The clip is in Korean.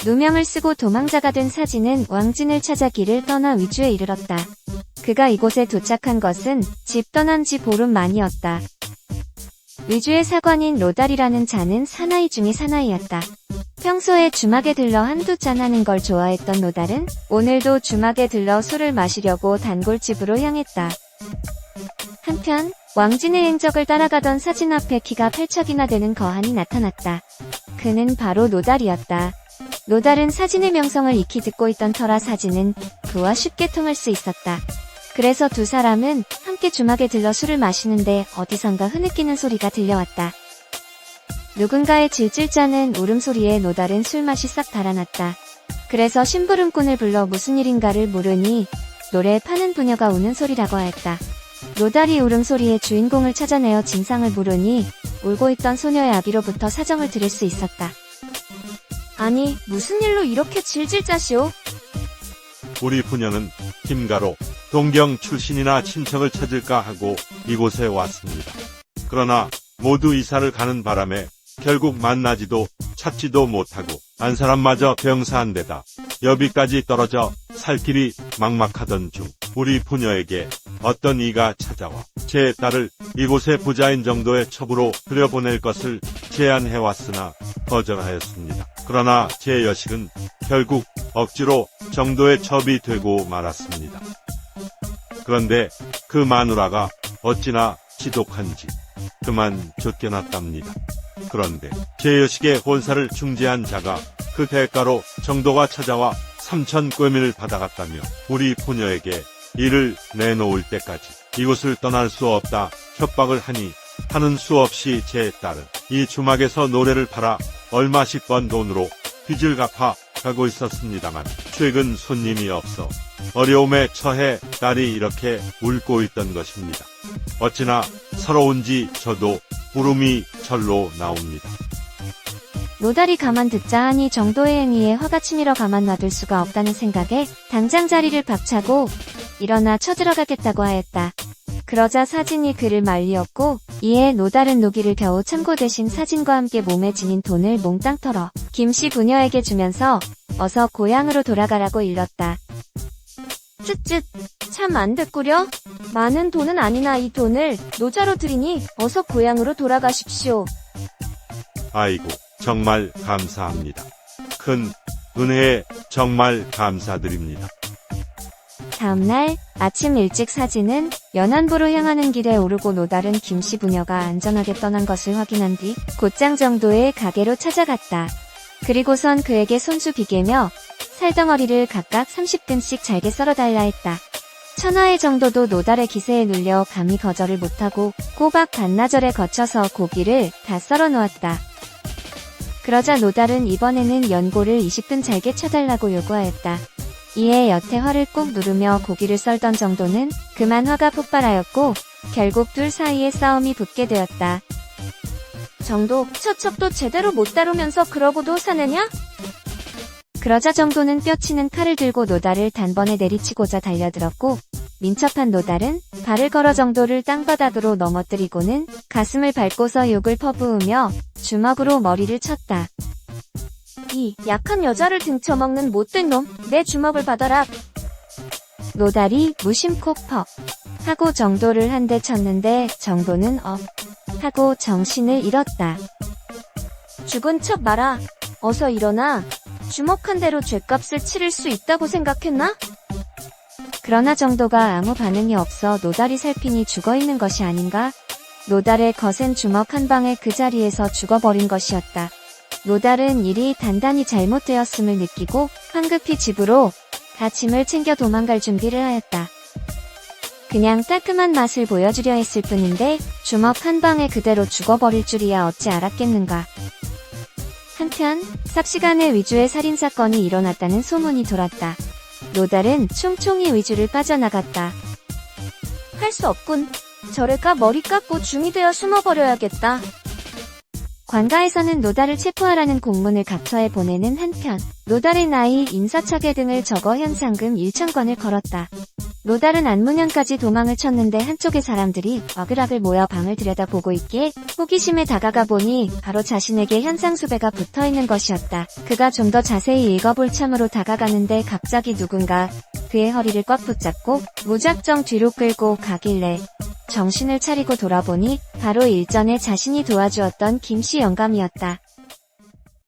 누명을 쓰고 도망자가 된 사진은 왕진을 찾아 길을 떠나 위주에 이르렀다. 그가 이곳에 도착한 것은 집 떠난 지 보름 만이었다. 위주의 사관인 로달이라는 자는 사나이 중의 사나이였다. 평소에 주막에 들러 한두 잔 하는 걸 좋아했던 로달은 오늘도 주막에 들러 술을 마시려고 단골집으로 향했다. 한편 왕진의 행적을 따라가던 사진 앞에 키가 8척이나 되는 거한이 나타났다. 그는 바로 로달이었다. 로달은 사진의 명성을 익히 듣고 있던 터라 사진은 그와 쉽게 통할 수 있었다. 그래서 두 사람은 함께 주막에 들러 술을 마시는데 어디선가 흐느끼는 소리가 들려왔다. 누군가의 질질 짜는 울음소리에 로달은 술맛이 싹 달아났다. 그래서 심부름꾼을 불러 무슨 일인가를 물으니 노래 파는 부녀가 우는 소리라고 하였다. 로달이 울음소리의 주인공을 찾아내어 진상을 물으니 울고 있던 소녀의 아비로부터 사정을 들을 수 있었다. 아니, 무슨 일로 이렇게 질질 짜시오? 우리 부녀는 김가로 동경 출신이나 친척을 찾을까 하고 이곳에 왔습니다. 그러나 모두 이사를 가는 바람에 결국 만나지도 찾지도 못하고 한 사람마저 병사한 데다 여비까지 떨어져 살 길이 막막하던 중 우리 부녀에게 어떤 이가 찾아와 제 딸을 이곳의 부자인 정도의 첩으로 들여보낼 것을 제안해왔으나 거절하였습니다. 그러나 제 여식은 결국 억지로 정도의 첩이 되고 말았습니다. 그런데 그 마누라가 어찌나 지독한지 그만 쫓겨났답니다. 그런데 제 여식의 혼사를 중재한 자가 그 대가로 정도가 찾아와 3천 꿰밀을 받아갔다며 우리 부녀에게 이를 내놓을 때까지 이곳을 떠날 수 없다 협박을 하니 하는 수 없이 제 딸은 이 주막에서 노래를 팔아 얼마씩 번 돈으로 빚을 갚아 가고 있었습니다만 최근 손님이 없어 어려움에 처해 딸이 이렇게 울고 있던 것입니다. 어찌나 서러운지 저도 울음이 절로 나옵니다. 로달이 가만 듣자 하니 정도의 행위에 화가 치밀어 가만 놔둘 수가 없다는 생각에 당장 자리를 박차고 일어나 쳐들어가겠다고 하였다. 그러자 사진이 그를 말리었고 이에 로달은 노기를 겨우 참고 대신 사진과 함께 몸에 지닌 돈을 몽땅 털어 김씨 부녀에게 주면서 어서 고향으로 돌아가라고 일렀다. 쯧쯧, 참 안 됐구려. 많은 돈은 아니나 이 돈을 노자로 드리니 어서 고향으로 돌아가십시오. 아이고, 정말 감사합니다. 큰 은혜에 정말 감사드립니다. 다음날 아침 일찍 사진은 연안부로 향하는 길에 오르고 로달은 김씨 부녀가 안전하게 떠난 것을 확인한 뒤 곧장 정도의 가게로 찾아갔다. 그리고선 그에게 손수 비계며 살덩어리를 각각 30근씩 잘게 썰어달라 했다. 천하의 정도도 노달의 기세에 눌려 감히 거절을 못하고 꼬박 반나절에 거쳐서 고기를 다 썰어 놓았다. 그러자 노달은 이번에는 연고를 20근 잘게 쳐달라고 요구하였다. 이에 여태 화를 꾹 누르며 고기를 썰던 정도는 그만 화가 폭발하였고 결국 둘 사이에 싸움이 붙게 되었다. 정도, 처첩도 제대로 못 다루면서 그러고도 사느냐? 그러자 정도는 뼈치는 칼을 들고 노달을 단번에 내리치고자 달려들었고 민첩한 노달은 발을 걸어 정도를 땅바닥으로 넘어뜨리고는 가슴을 밟고서 욕을 퍼부으며 주먹으로 머리를 쳤다. 이 약한 여자를 등쳐먹는 못된 놈, 내 주먹을 받아라. 노달이 무심코 퍽 하고 정도를 한 대 쳤는데 정도는 하고 정신을 잃었다. 죽은 척 마라. 어서 일어나. 주먹 한 대로 죗값을 치를 수 있다고 생각했나? 그러나 정도가 아무 반응이 없어 노달이 살피니 죽어있는 것이 아닌가? 노달의 거센 주먹 한 방에 그 자리에서 죽어버린 것이었다. 노달은 일이 단단히 잘못되었음을 느끼고 황급히 집으로 다 짐을 챙겨 도망갈 준비를 하였다. 그냥 따끔한 맛을 보여주려 했을 뿐인데 주먹 한 방에 그대로 죽어버릴 줄이야 어찌 알았겠는가. 한편 삽시간에 위주의 살인사건이 일어났다는 소문이 돌았다. 노달은 총총히 위주를 빠져나갔다. 할 수 없군. 저래가 머리 깎고 중이 되어 숨어버려야겠다. 관가에서는 노달을 체포하라는 공문을 각처에 보내는 한편 노달의 나이, 인사차계 등을 적어 현상금 1,000권을 걸었다. 노달은 안문현까지 도망을 쳤는데 한쪽의 사람들이 어글어글 모여 방을 들여다보고 있기에 호기심에 다가가 보니 바로 자신에게 현상수배가 붙어있는 것이었다. 그가 좀 더 자세히 읽어볼 참으로 다가가는데 갑자기 누군가 그의 허리를 꽉 붙잡고 무작정 뒤로 끌고 가길래 정신을 차리고 돌아보니 바로 일전에 자신이 도와주었던 김씨 영감이었다.